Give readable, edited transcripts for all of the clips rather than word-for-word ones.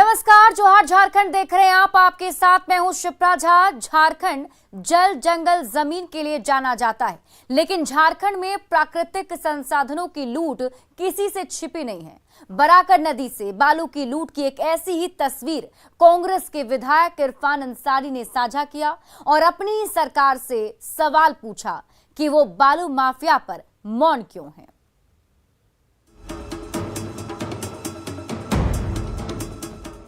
नमस्कार, जोहार झारखंड देख रहे हैं आप। आपके साथ मैं हूं शिप्रा झा। झारखंड जल जंगल जमीन के लिए जाना जाता है, लेकिन झारखंड में प्राकृतिक संसाधनों की लूट किसी से छिपी नहीं है। बराकर नदी से बालू की लूट की एक ऐसी ही तस्वीर कांग्रेस के विधायक इरफान अंसारी ने साझा किया और अपनी ही सरकार से सवाल पूछा कि वो बालू माफिया पर मौन क्यों है।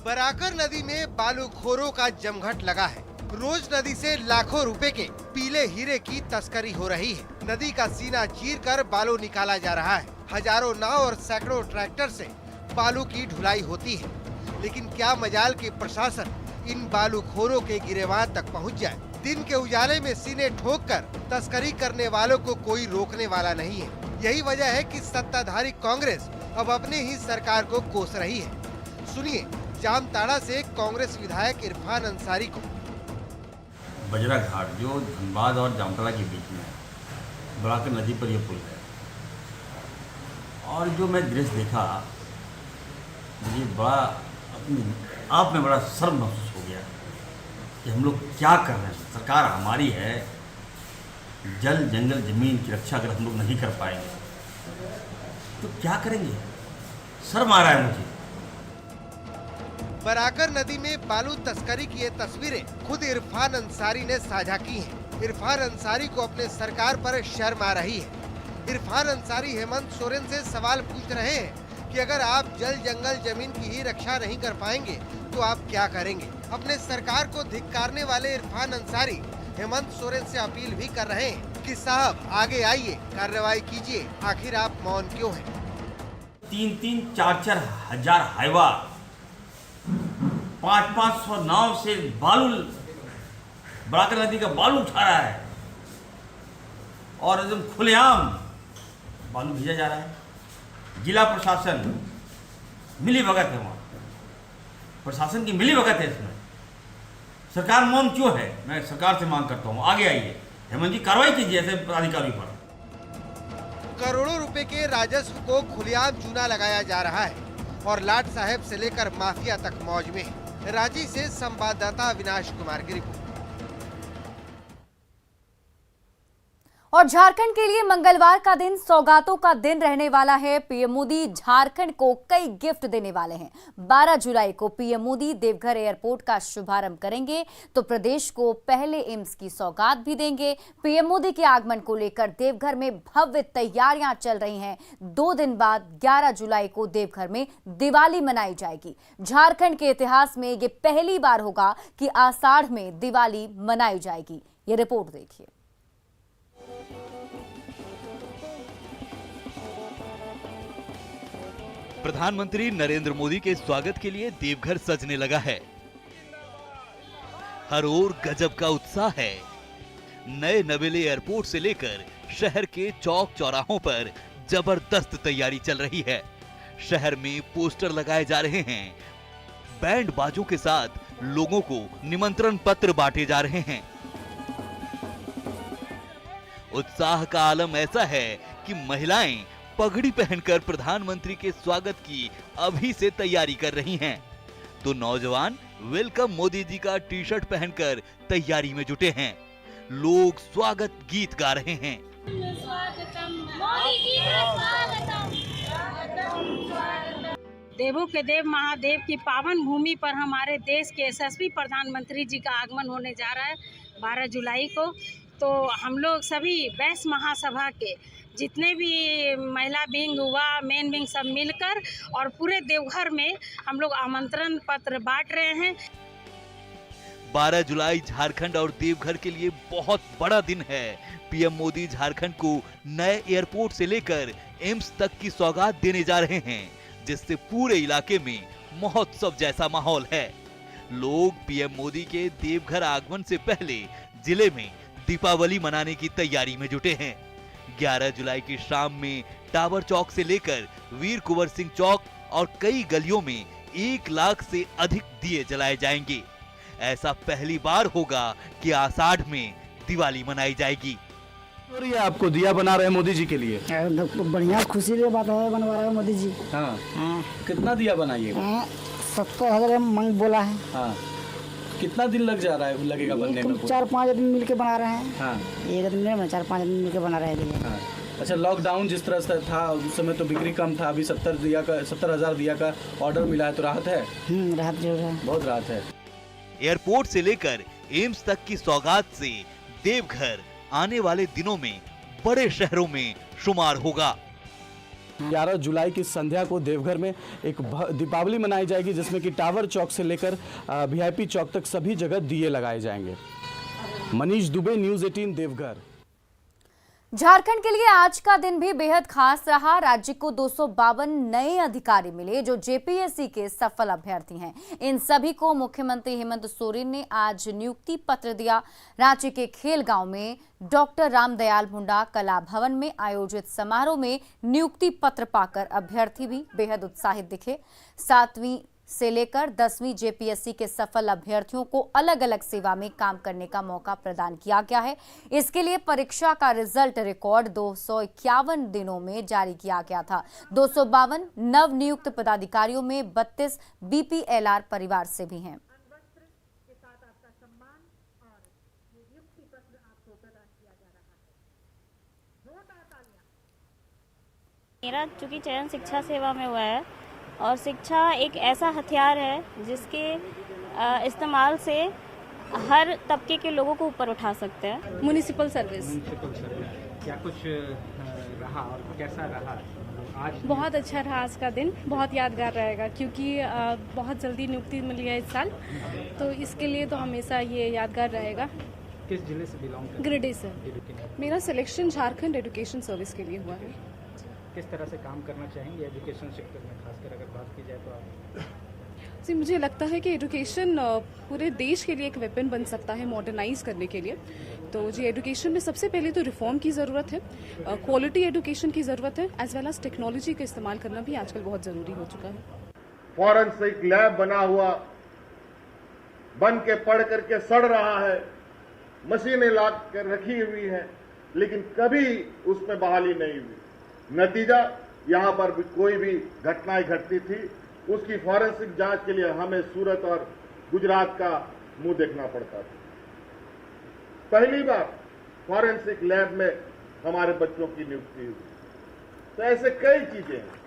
बराकर नदी में बालूखोरों का जमघट लगा है। रोज नदी से लाखों रुपए के पीले हीरे की तस्करी हो रही है। नदी का सीना चीरकर बालू निकाला जा रहा है। हजारों नाव और सैकड़ों ट्रैक्टर से बालू की ढुलाई होती है, लेकिन क्या मजाल कि प्रशासन इन बालूखोरों के गिरेबान तक पहुंच जाए। दिन के उजाले में सीने ठोककर तस्करी करने वालों को कोई रोकने वाला नहीं है। यही वजह है कि सत्ताधारी कांग्रेस अब अपने ही सरकार को कोस रही है। सुनिए जामताड़ा से कांग्रेस विधायक इरफान अंसारी को। बजरा घाट जो धनबाद और जामताड़ा के बीच में है, बराकर नदी पर यह पुल है, और जो मैं दृश्य देखा मुझे बड़ा अपने आप में बड़ा शर्म महसूस हो गया कि हम लोग क्या कर रहे हैं। सरकार हमारी है, जल जंगल जमीन की रक्षा अगर हम लोग नहीं कर पाएंगे तो क्या करेंगे। शर्म आ रहा है मुझे। बराकर नदी में बालू तस्करी की ये तस्वीरें खुद इरफान अंसारी ने साझा की हैं। इरफान अंसारी को अपने सरकार पर शर्म आ रही है। इरफान अंसारी हेमंत सोरेन से सवाल पूछ रहे हैं कि अगर आप जल जंगल जमीन की ही रक्षा नहीं कर पाएंगे तो आप क्या करेंगे। अपने सरकार को धिक्कारने वाले इरफान अंसारी हेमंत सोरेन से अपील भी कर रहे हैं कि साहब आगे आइए, कार्रवाई कीजिए, आखिर आप मौन क्यों हैं। 3-3, 4-4 हजार हाईवा 500-500 नाव से बालू, बराकर नदी का बालू उठा रहा है और एकदम खुलेआम बालू भेजा जा रहा है। जिला प्रशासन मिली भगत है, वहाँ प्रशासन की मिली भगत है। इसमें सरकार मौन क्यों है। मैं सरकार से मांग करता हूँ, आगे आइए, हेमंत जी कार्रवाई कीजिए ऐसे अधिकारी पर। करोड़ों रुपए के राजस्व को खुलेआम चूना लगाया जा रहा है और लाट साहब से लेकर माफिया तक मौज में है। रांची से संवाददाता अविनाश कुमार की रिपोर्ट। और झारखंड के लिए मंगलवार का दिन सौगातों का दिन रहने वाला है। पीएम मोदी झारखंड को कई गिफ्ट देने वाले हैं। 12 जुलाई को पीएम मोदी देवघर एयरपोर्ट का शुभारंभ करेंगे तो प्रदेश को पहले एम्स की सौगात भी देंगे। पीएम मोदी के आगमन को लेकर देवघर में भव्य तैयारियां चल रही हैं। 2 दिन बाद 11 जुलाई को देवघर में दिवाली मनाई जाएगी। झारखंड के इतिहास में ये पहली बार होगा कि आषाढ़ में दिवाली मनाई जाएगी। ये रिपोर्ट देखिए। प्रधानमंत्री नरेंद्र मोदी के स्वागत के लिए देवघर सजने लगा है। हर ओर गजब का उत्साह है। नए नवेले एयरपोर्ट से लेकर शहर के चौक चौराहों पर जबरदस्त तैयारी चल रही है। शहर में पोस्टर लगाए जा रहे हैं। बैंड बाजों के साथ लोगों को निमंत्रण पत्र बांटे जा रहे हैं। उत्साह का आलम ऐसा है कि महिलाएं पगड़ी पहनकर प्रधानमंत्री के स्वागत की अभी से तैयारी कर रही हैं, तो नौजवान वेलकम मोदी जी का टी शर्ट पहनकर तैयारी में जुटे हैं। लोग स्वागत गीत गा रहे हैं। देवों के देव महादेव की पावन भूमि पर हमारे देश के यशस्वी प्रधानमंत्री जी का आगमन होने जा रहा है 12 जुलाई को। तो हम लोग सभी बैस महासभा के जितने भी महिला विंग हुआ, मेन विंग सब मिलकर और पूरे देवघर में हम लोग आमंत्रण पत्र बांट रहे हैं। 12 जुलाई झारखंड और देवघर के लिए बहुत बड़ा दिन है। पीएम मोदी झारखंड को नए एयरपोर्ट से लेकर एम्स तक की सौगात देने जा रहे हैं, जिससे पूरे इलाके में महोत्सव जैसा माहौल है। लोग पीएम मोदी के देवघर आगमन से पहले जिले में दीपावली मनाने की तैयारी में जुटे हैं। 11 जुलाई की शाम में टावर चौक से लेकर वीर कुंवर सिंह चौक और कई गलियों में 1 लाख से अधिक दिए जलाए जाएंगे। ऐसा पहली बार होगा कि आषाढ़ में दिवाली मनाई जाएगी। और ये आपको दिया बना रहे हैं मोदी जी के लिए? बढ़िया खुशी की बात है, बनवा रहे हैं मोदी जी। हाँ। कितना दिया बनाइए? 70,000 मंग बोला है। हाँ, कितना दिन लगेगा बनने में? 4-5 आदमी मिलके बना रहे हैं। हाँ, एक आदमी नहीं, 4-5 आदमी मिलके बना रहे हैं। हाँ। अच्छा, लॉकडाउन जिस तरह से था उस समय तो बिक्री कम था, अभी 70,000 दिया का ऑर्डर मिला है तो राहत है? राहत जरूर है, बहुत राहत है। एयरपोर्ट से लेकर एम्स तक की सौगात से देवघर आने वाले दिनों में बड़े शहरों में शुमार होगा। 11 जुलाई की संध्या को देवघर में एक दीपावली मनाई जाएगी, जिसमें कि टावर चौक से लेकर VIP चौक तक सभी जगह दिए लगाए जाएंगे। मनीष दुबे, न्यूज़ 18 देवघर। झारखंड के लिए आज का दिन भी बेहद खास रहा। राज्य को 252 नए अधिकारी मिले जो JPSC के सफल अभ्यर्थी हैं। इन सभी को मुख्यमंत्री हेमंत सोरेन ने आज नियुक्ति पत्र दिया। रांची के खेलगांव में डॉक्टर रामदयाल मुंडा कला भवन में आयोजित समारोह में नियुक्ति पत्र पाकर अभ्यर्थी भी बेहद उत्साहित दिखे। 7वीं से लेकर 10वीं JPSC के सफल अभ्यर्थियों को अलग अलग सेवा में काम करने का मौका प्रदान किया गया है। इसके लिए परीक्षा का रिजल्ट रिकॉर्ड 251 दिनों में जारी किया गया था। 252 नव नियुक्त पदाधिकारियों में 32 BPLR परिवार से भी हैं। मेरा चूँकि चयन शिक्षा सेवा में हुआ है और शिक्षा एक ऐसा हथियार है जिसके इस्तेमाल से हर तबके के लोगों को ऊपर उठा सकते हैं। म्युनिसिपल सर्विस क्या कुछ रहा और कैसा रहा आज? बहुत अच्छा रहा आज का दिन, बहुत यादगार रहेगा क्योंकि बहुत जल्दी नियुक्ति मिली है इस साल, तो इसके लिए तो हमेशा ये यादगार रहेगा। किस जिले से बिलोंग करते हैं? गिरिडीह से। मेरा सिलेक्शन झारखंड एजुकेशन सर्विस के लिए हुआ है। किस तरह से काम करना चाहेंगे एजुकेशन सेक्टर में, खासकर अगर बात की जाए तो आप? जी, मुझे लगता है कि एजुकेशन पूरे देश के लिए एक वेपन बन सकता है मॉडर्नाइज करने के लिए। तो जी, एजुकेशन में सबसे पहले तो रिफॉर्म की ज़रूरत है, क्वालिटी एजुकेशन की ज़रूरत है, एज वेल एज टेक्नोलॉजी का इस्तेमाल करना भी आजकल बहुत ज़रूरी हो चुका है। फॉरेंसिक लैब बना हुआ बन के पढ़ करके सड़ रहा है, मशीनें ला कर रखी हुई है, लेकिन कभी उसमें बहाली नहीं हुई। नतीजा, यहां पर भी कोई भी घटनाएं घटती थी उसकी फॉरेंसिक जांच के लिए हमें सूरत और गुजरात का मुंह देखना पड़ता था। पहली बार फॉरेंसिक लैब में हमारे बच्चों की नियुक्ति हुई। तो ऐसे कई चीजें हैं।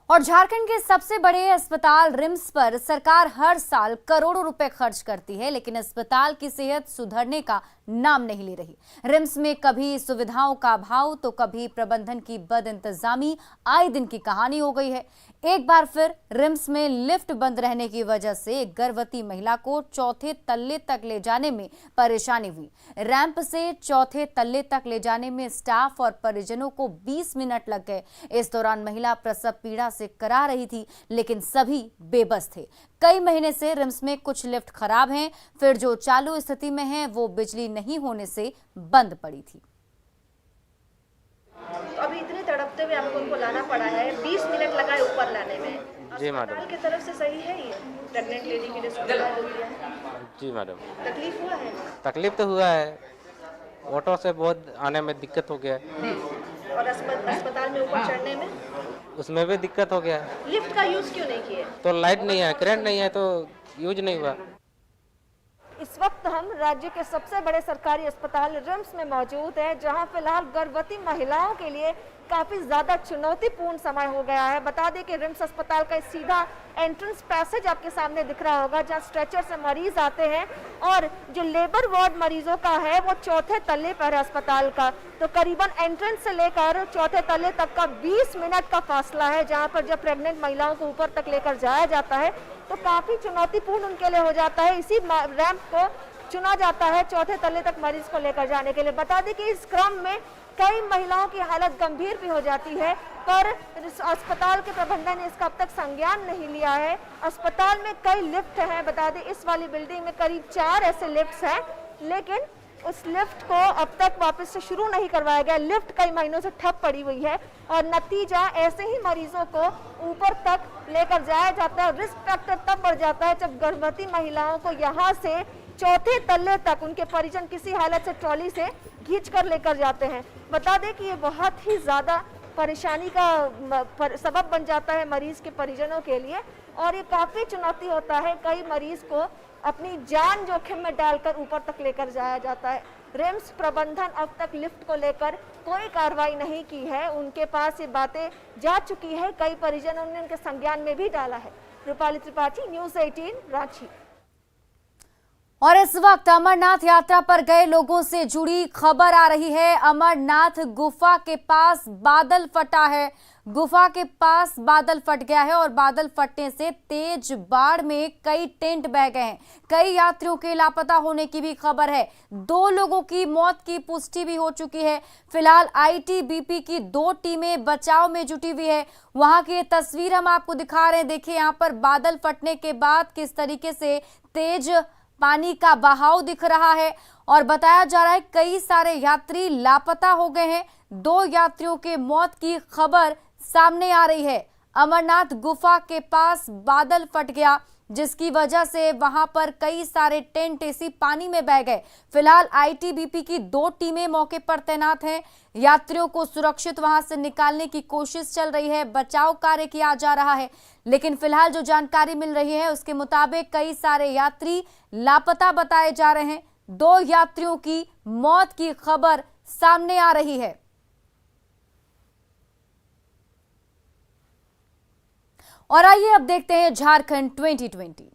और झारखंड के सबसे बड़े अस्पताल रिम्स पर सरकार हर साल करोड़ों रुपए खर्च करती है, लेकिन अस्पताल की सेहत सुधरने का नाम नहीं ले रही। रिम्स में कभी सुविधाओं का अभाव तो कभी प्रबंधन की बदइंतजामी आए दिन की कहानी हो गई है। एक बार फिर रिम्स में लिफ्ट बंद रहने की वजह से एक गर्भवती महिला को चौथे तल्ले तक ले जाने में परेशानी हुई। रैंप से चौथे तल्ले तक ले जाने में स्टाफ और परिजनों को 20 मिनट लग गए। इस दौरान महिला प्रसव पीड़ा से करा रही थी, लेकिन सभी बेबस थे। कई महीने से रिम्स में कुछ लिफ्ट खराब हैं, फिर जो चालू स्थिति में हैं वो बिजली नहीं होने से बंद पड़ी थी। तो अभी इतने तड़पते हुए आपको उनको लाना पड़ा है, 20 मिनट लगा है ऊपर लाने में। जी मैडम, अस्पताल की तरफ से सही है ये प्रेग्नेंट लेडी के लिए सुविधा होती है? जी मैडम। तकलीफ हुआ है? तकलीफ तो हुआ है, ऑटो से बहुत आने में दिक्कत हो गया है। और अस्पताल में ऊपर चढ़ने में? उसमें भी दिक्कत हो गया। लिफ्ट का यूज क्यों नहीं किए? तो लाइट नहीं है, करंट नहीं है, तो यूज नहीं हुआ। इस वक्त हम राज्य के सबसे बड़े सरकारी अस्पताल रिम्स में मौजूद हैं, जहां फिलहाल गर्भवती महिलाओं के लिए काफी ज्यादा चुनौतीपूर्ण समय हो गया है। बता दें कि रिम्स अस्पताल का सीधा एंट्रेंस पैसेज आपके सामने दिख रहा होगा, जहां स्ट्रेचर से मरीज आते हैं, और जो लेबर वार्ड मरीजों का है वो चौथे तल्ले पर है अस्पताल का। तो करीबन एंट्रेंस से लेकर चौथे तल्ले तक का 20 मिनट का फासला है, जहां पर जब प्रेग्नेंट महिलाओं को ऊपर तक लेकर जाया जाता है तो काफी चुनौतीपूर्ण उनके लिए हो जाता है। इसी रैंप को चुना जाता है चौथे तल्ले तक मरीज को लेकर जाने के लिए। बता दें कि इस क्रम में कई महिलाओं की हालत गंभीर भी हो जाती है, पर अस्पताल के प्रबंधन ने इसका अब तक संज्ञान नहीं लिया है। अस्पताल में कई लिफ्ट हैं, बता दें इस वाली बिल्डिंग में करीब 4 ऐसे लिफ्ट हैं, लेकिन उस लिफ्ट को अब तक वापस से शुरू नहीं करवाया गया। लिफ्ट कई महीनों से ठप पड़ी हुई है और नतीजा ऐसे ही मरीजों को ऊपर तक लेकर जाया जाता है। रिस्क फैक्टर तब बढ़ जाता है जब गर्भवती महिलाओं को यहाँ से चौथे तल्ले तक उनके परिजन किसी हालत से ट्रॉली से खींच कर लेकर जाते हैं। बता दें कि ये बहुत ही ज्यादा परेशानी का सबब बन जाता है मरीज के परिजनों के लिए, और ये काफ़ी चुनौती होता है। कई मरीज को अपनी जान जोखिम में डालकर ऊपर तक लेकर जाया जाता है। रिम्स प्रबंधन अब तक लिफ्ट को लेकर कोई कार्रवाई नहीं की है। उनके पास ये बातें जा चुकी है, कई परिजनों ने उनके संज्ञान में भी डाला है। रूपाली त्रिपाठी, न्यूज़ 18, रांची। और इस वक्त अमरनाथ यात्रा पर गए लोगों से जुड़ी खबर आ रही है। अमरनाथ गुफा के पास बादल फटा है। गुफा के पास बादल फट गया है और बादल फटने से तेज बाढ़ में कई टेंट बह गए हैं। कई यात्रियों के लापता होने की भी खबर है। 2 लोगों की मौत की पुष्टि भी हो चुकी है। फिलहाल आईटीबीपी की 2 टीमें बचाव में जुटी हुई है। वहां की ये तस्वीर हम आपको दिखा रहे हैं। देखिए यहाँ पर बादल फटने के बाद किस तरीके से तेज पानी का बहाव दिख रहा है और बताया जा रहा है कई सारे यात्री लापता हो गए हैं। 2 यात्रियों के मौत की खबर सामने आ रही है। अमरनाथ गुफा के पास बादल फट गया, जिसकी वजह से वहां पर कई सारे टेंट इसी पानी में बह गए। फिलहाल आईटीबीपी की 2 टीमें मौके पर तैनात हैं। यात्रियों को सुरक्षित वहां से निकालने की कोशिश चल रही है, बचाव कार्य किया जा रहा है। लेकिन फिलहाल जो जानकारी मिल रही है उसके मुताबिक कई सारे यात्री लापता बताए जा रहे हैं। 2 यात्रियों की मौत की खबर सामने आ रही है। और आइए अब देखते हैं झारखंड 2020।